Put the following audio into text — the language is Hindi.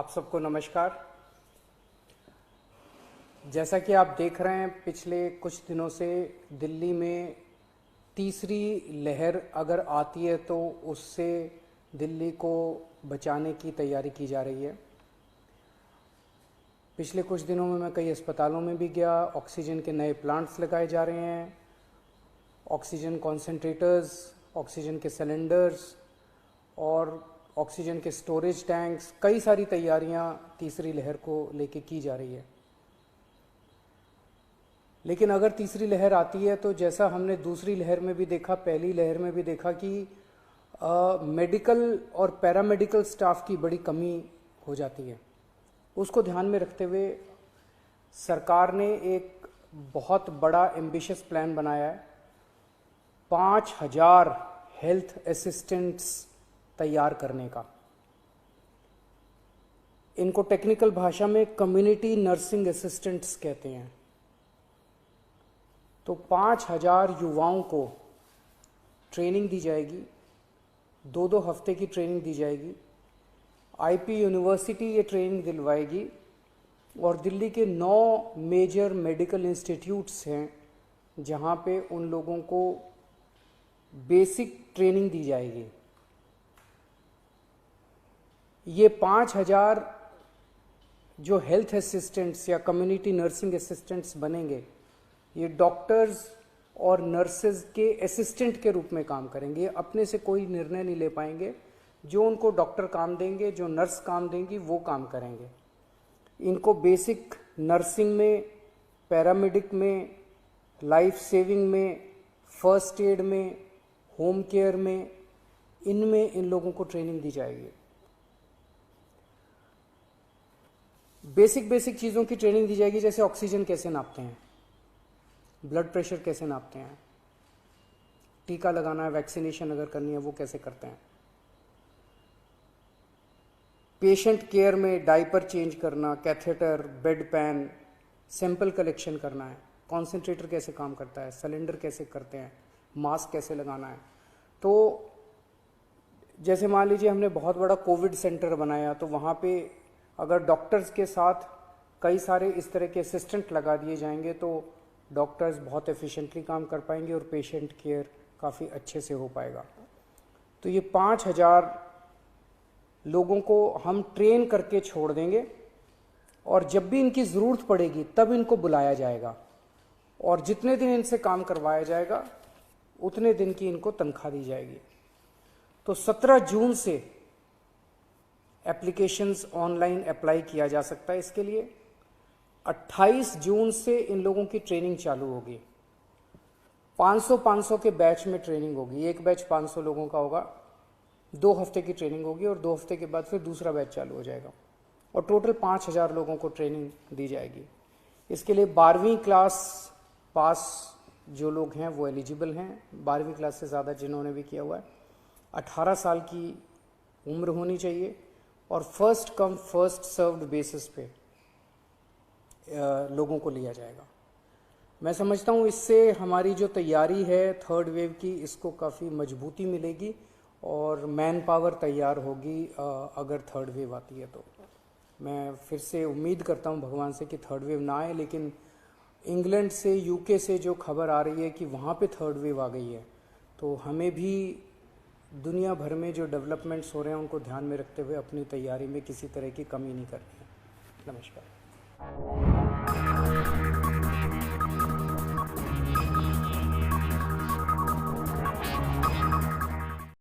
आप सबको नमस्कार। जैसा कि आप देख रहे हैं, पिछले कुछ दिनों से दिल्ली में तीसरी लहर अगर आती है तो उससे दिल्ली को बचाने की तैयारी की जा रही है। पिछले कुछ दिनों में मैं कई अस्पतालों में भी गया। ऑक्सीजन के नए प्लांट्स लगाए जा रहे हैं, ऑक्सीजन कॉन्सेंट्रेटर्स, ऑक्सीजन के सिलेंडर्स और ऑक्सीजन के स्टोरेज टैंक्स, कई सारी तैयारियां तीसरी लहर को लेके की जा रही है। लेकिन अगर तीसरी लहर आती है तो जैसा हमने दूसरी लहर में भी देखा, पहली लहर में भी देखा कि मेडिकल और पैरामेडिकल स्टाफ की बड़ी कमी हो जाती है। उसको ध्यान में रखते हुए सरकार ने एक बहुत बड़ा एम्बिशियस प्लान बनाया है। 5000 हेल्थ असिस्टेंट्स तैयार करने का। इनको टेक्निकल भाषा में कम्युनिटी नर्सिंग असिस्टेंट्स कहते हैं। तो 5000 युवाओं को ट्रेनिंग दी जाएगी, 2-2 हफ्ते की ट्रेनिंग दी जाएगी। आईपी यूनिवर्सिटी ये ट्रेनिंग दिलवाएगी और दिल्ली के 9 मेजर मेडिकल इंस्टीट्यूट्स हैं जहां पे उन लोगों को बेसिक ट्रेनिंग दी जाएगी। ये 5000 जो हेल्थ असिस्टेंट्स या कम्युनिटी नर्सिंग असिस्टेंट्स बनेंगे, ये डॉक्टर्स और नर्सेज के असिस्टेंट के रूप में काम करेंगे। अपने से कोई निर्णय नहीं ले पाएंगे। जो उनको डॉक्टर काम देंगे, जो नर्स काम देंगी, वो काम करेंगे। इनको बेसिक नर्सिंग में, पैरामेडिक में, लाइफ सेविंग में, फर्स्ट एड में, होम केयर में, इनमें इन लोगों को ट्रेनिंग दी जाएगी। बेसिक चीज़ों की ट्रेनिंग दी जाएगी, जैसे ऑक्सीजन कैसे नापते हैं, ब्लड प्रेशर कैसे नापते हैं, टीका लगाना है, वैक्सीनेशन अगर करनी है वो कैसे करते हैं, पेशेंट केयर में डायपर चेंज करना, catheter, bed pan, sample collection करना है, कॉन्सेंट्रेटर कैसे काम करता है, सिलेंडर कैसे करते हैं, मास्क कैसे लगाना है। तो जैसे मान लीजिए हमने बहुत बड़ा कोविड सेंटर बनाया, तो वहाँ पे अगर डॉक्टर्स के साथ कई सारे इस तरह के असिस्टेंट लगा दिए जाएंगे तो डॉक्टर्स बहुत एफिशिएंटली काम कर पाएंगे और पेशेंट केयर काफ़ी अच्छे से हो पाएगा। तो ये 5000 लोगों को हम ट्रेन करके छोड़ देंगे और जब भी इनकी ज़रूरत पड़ेगी तब इनको बुलाया जाएगा और जितने दिन इनसे काम करवाया जाएगा उतने दिन की इनको तनख्वाह दी जाएगी। तो 17 जून से एप्लीकेशंस ऑनलाइन अप्लाई किया जा सकता है इसके लिए। 28 जून से इन लोगों की ट्रेनिंग चालू होगी। 500 के बैच में ट्रेनिंग होगी। एक बैच 500 लोगों का होगा, 2 हफ्ते की ट्रेनिंग होगी और 2 हफ्ते के बाद फिर दूसरा बैच चालू हो जाएगा और टोटल 5000 लोगों को ट्रेनिंग दी जाएगी। इसके लिए 12वीं क्लास पास जो लोग हैं वो एलिजिबल हैं, 12वीं क्लास से ज़्यादा जिन्होंने भी किया हुआ है। 18 साल की उम्र होनी चाहिए और first come first served basis पे लोगों को लिया जाएगा। मैं समझता हूँ इससे हमारी जो तैयारी है थर्ड वेव की, इसको काफ़ी मजबूती मिलेगी और मैन पावर तैयार होगी अगर थर्ड वेव आती है तो। मैं फिर से उम्मीद करता हूँ भगवान से कि थर्ड वेव ना आए, लेकिन इंग्लैंड से, यूके से जो खबर आ रही है कि वहाँ पे थर्ड वेव आ गई है, तो हमें भी दुनिया भर में जो डेवलपमेंट्स हो रहे हैं उनको ध्यान में रखते हुए अपनी तैयारी में किसी तरह की कमी नहीं करनी है। नमस्कार।